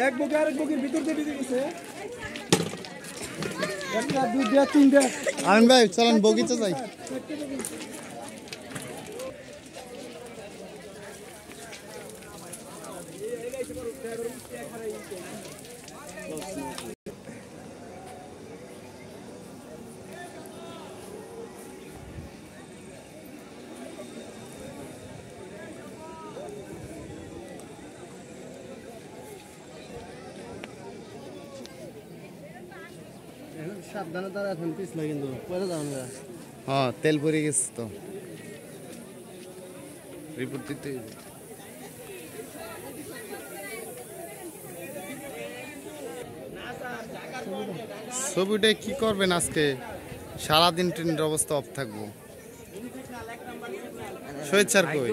এক বগি আরেক বগির ভিতর দিয়ে ঢুকে গেছে। একটা দুইটা তিনটা। আমিন ভাই চলেন বগিচা যাই। সাবধানে তারা এখন পিছলে কিন্তু পরে যাবেন না। হ্যাঁ তেল পরে গেছে তো রিপোর্ট দিতে। ছবিটা কি করবেন আজকে? সারাদিন ট্রেনের অবস্থা অফ থাকবো। শহীদ স্যার কই?